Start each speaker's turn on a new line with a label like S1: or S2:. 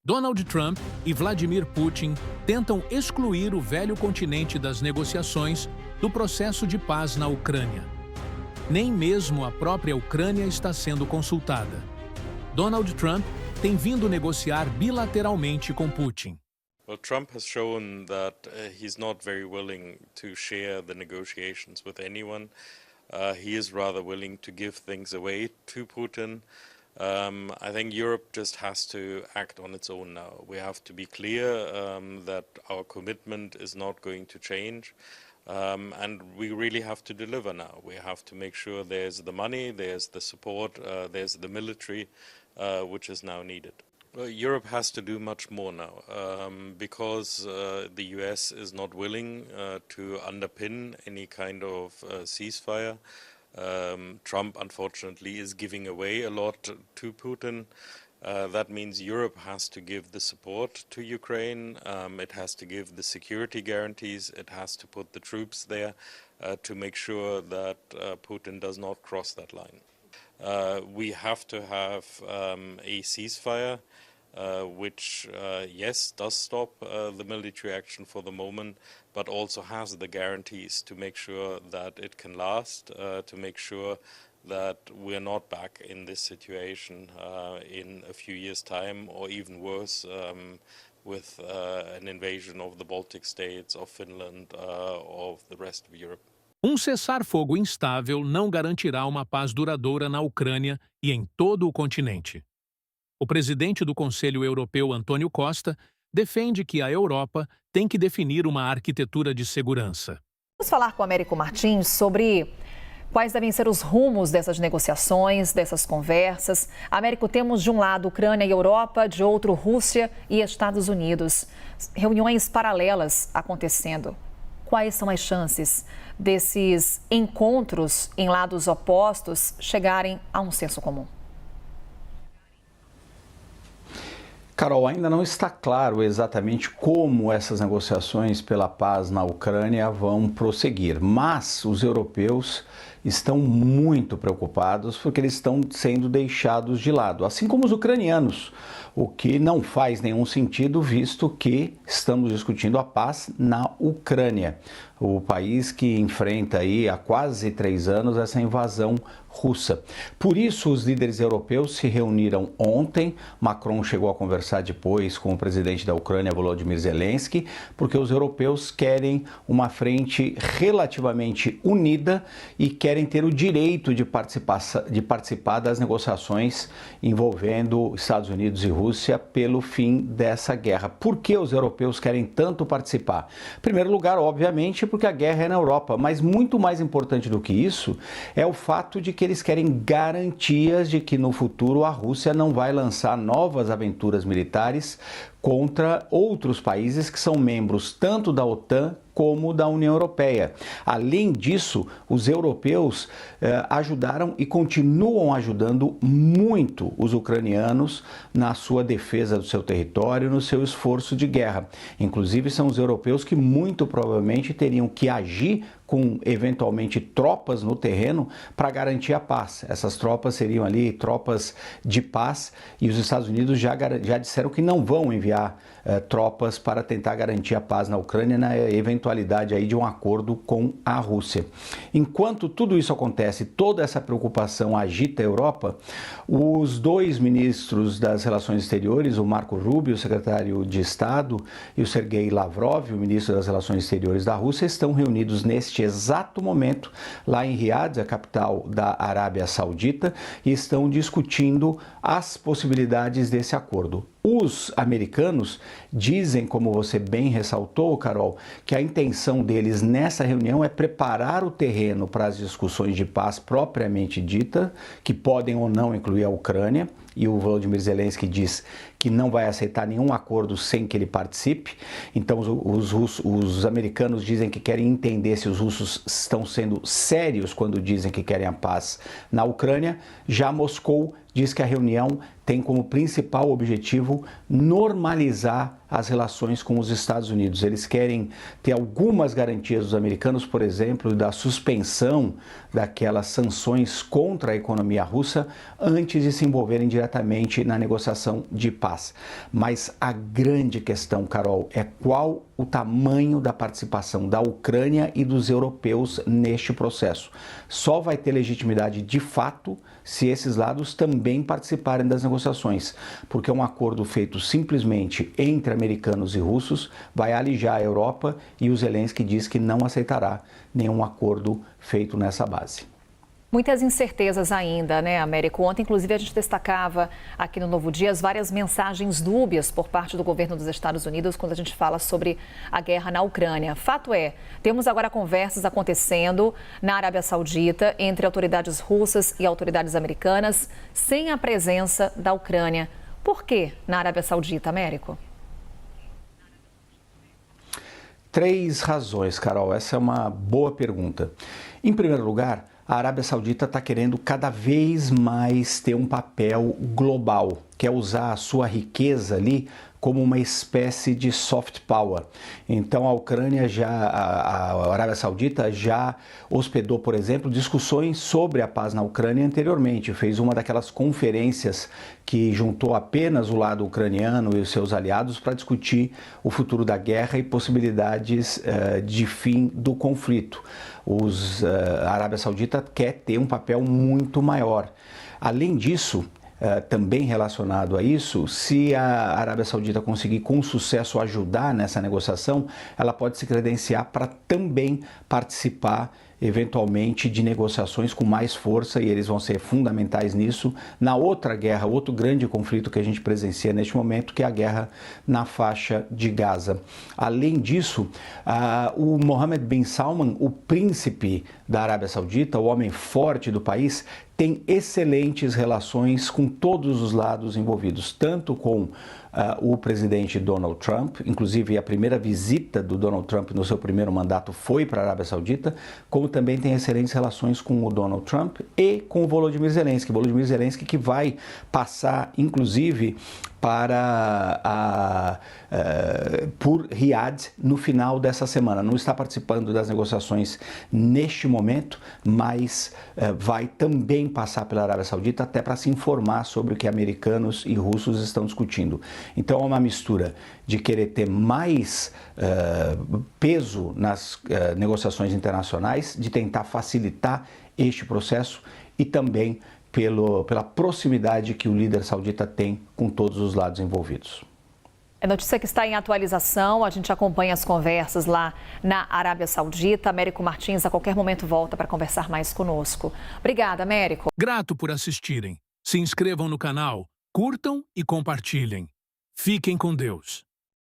S1: Donald Trump e Vladimir Putin tentam excluir o velho continente das negociações do processo de paz na Ucrânia. Nem mesmo a própria Ucrânia está sendo consultada. Donald Trump tem vindo negociar bilateralmente com Putin.
S2: Well, Trump has shown that he's not very willing to share the negotiations with anyone. He is rather willing to give things away to Putin. I think Europe just has to act on its own now. We have to be clear that our commitment is not going to change. And we really have to deliver now. We have to make sure there's the money, there's the support, there's the military, which is now needed. Well, Europe has to do much more now because the US is not willing to underpin any kind of ceasefire. Trump, unfortunately, is giving away a lot to Putin. That means Europe has to give the support to Ukraine, it has to give the security guarantees, it has to put the troops there to make sure that Putin does not cross that line. We have to have a ceasefire which, yes, does stop the military action for the moment, but also has the guarantees to make sure that it can last, to make sure that we're not back in this situation in a few years' time, or even worse, with an invasion of the Baltic states, of Finland, of the rest of Europe.
S1: Cessar-fogo instável não garantirá uma paz duradoura na Ucrânia e em todo o continente. O presidente do Conselho Europeu, Antônio Costa, defende que a Europa tem que definir uma arquitetura de segurança.
S3: Vamos falar com o Américo Martins sobre quais devem ser os rumos dessas negociações, dessas conversas. Américo, temos de um lado Ucrânia e Europa, de outro Rússia e Estados Unidos. Reuniões paralelas acontecendo. Quais são as chances desses encontros em lados opostos chegarem a um senso comum?
S4: Carol, ainda não está claro exatamente como essas negociações pela paz na Ucrânia vão prosseguir, mas os europeus estão muito preocupados porque eles estão sendo deixados de lado, assim como os ucranianos, o que não faz nenhum sentido, visto que estamos discutindo a paz na Ucrânia, o país que enfrenta aí há quase 3 anos essa invasão russa. Por isso, os líderes europeus se reuniram ontem. Macron chegou a conversar depois com o presidente da Ucrânia, Volodymyr Zelensky, porque os europeus querem uma frente relativamente unida e querem ter o direito de participar das negociações envolvendo Estados Unidos e Rússia pelo fim dessa guerra. Por que os europeus querem tanto participar? Em primeiro lugar, obviamente, porque a guerra é na Europa, mas muito mais importante do que isso é o fato de que eles querem garantias de que no futuro a Rússia não vai lançar novas aventuras militares contra outros países que são membros tanto da OTAN como da União Europeia. Além disso, os europeus ajudaram e continuam ajudando muito os ucranianos na sua defesa do seu território, no seu esforço de guerra. Inclusive, são os europeus que muito provavelmente teriam que agir com, eventualmente, tropas no terreno para garantir a paz. Essas tropas seriam ali tropas de paz e os Estados Unidos já disseram que não vão enviar tropas para tentar garantir a paz na Ucrânia na eventualidade aí de um acordo com a Rússia. Enquanto tudo isso acontece, toda essa preocupação agita a Europa, os 2 ministros das Relações Exteriores, o Marco Rubio, o secretário de Estado, e o Sergei Lavrov, o ministro das Relações Exteriores da Rússia, estão reunidos neste exato momento lá em Riad, a capital da Arábia Saudita, e estão discutindo as possibilidades desse acordo. Os americanos dizem, como você bem ressaltou, Carol, que a intenção deles nessa reunião é preparar o terreno para as discussões de paz propriamente dita, que podem ou não incluir a Ucrânia, e o Volodymyr Zelensky diz que não vai aceitar nenhum acordo sem que ele participe. Então os americanos dizem que querem entender se os russos estão sendo sérios quando dizem que querem a paz na Ucrânia. Já Moscou diz que a reunião tem como principal objetivo normalizar as relações com os Estados Unidos. Eles querem ter algumas garantias dos americanos, por exemplo, da suspensão daquelas sanções contra a economia russa antes de se envolverem diretamente na negociação de paz. Mas a grande questão, Carol, é qual o tamanho da participação da Ucrânia e dos europeus neste processo. Só vai ter legitimidade de fato se esses lados também participarem das negociações, porque um acordo feito simplesmente entre americanos e russos vai alijar a Europa, e o Zelensky diz que não aceitará nenhum acordo feito nessa base.
S3: Muitas incertezas ainda, né, Américo? Ontem, inclusive, a gente destacava aqui no Novo Dia as várias mensagens dúbias por parte do governo dos Estados Unidos quando a gente fala sobre a guerra na Ucrânia. Fato é, temos agora conversas acontecendo na Arábia Saudita entre autoridades russas e autoridades americanas, sem a presença da Ucrânia. Por que na Arábia Saudita, Américo?
S4: 3 razões, Carol. Essa é uma boa pergunta. Em primeiro lugar, a Arábia Saudita está querendo cada vez mais ter um papel global, quer usar a sua riqueza ali como uma espécie de soft power. Então a Ucrânia a Arábia Saudita já hospedou, por exemplo, discussões sobre a paz na Ucrânia anteriormente. Fez uma daquelas conferências que juntou apenas o lado ucraniano e os seus aliados para discutir o futuro da guerra e possibilidades de fim do conflito. A Arábia Saudita quer ter um papel muito maior. Além disso, também relacionado a isso, se a Arábia Saudita conseguir com sucesso ajudar nessa negociação, ela pode se credenciar para também participar eventualmente de negociações com mais força, e eles vão ser fundamentais nisso, na outra guerra, outro grande conflito que a gente presencia neste momento, que é a guerra na faixa de Gaza. Além disso, o Mohammed bin Salman, o príncipe da Arábia Saudita, o homem forte do país, tem excelentes relações com todos os lados envolvidos, tanto com o presidente Donald Trump, inclusive a primeira visita do Donald Trump no seu primeiro mandato foi para a Arábia Saudita, como também tem excelentes relações com o Donald Trump e com o Volodymyr Zelensky que vai passar, inclusive, por Riad no final dessa semana. Não está participando das negociações neste momento, mas vai também passar pela Arábia Saudita até para se informar sobre o que americanos e russos estão discutindo. Então é uma mistura de querer ter mais peso nas negociações internacionais, de tentar facilitar este processo e também pela proximidade que o líder saudita tem com todos os lados envolvidos.
S3: É notícia que está em atualização, a gente acompanha as conversas lá na Arábia Saudita. Américo Martins, a qualquer momento, volta para conversar mais conosco. Obrigada, Américo.
S1: Grato por assistirem. Se inscrevam no canal, curtam e compartilhem. Fiquem com Deus.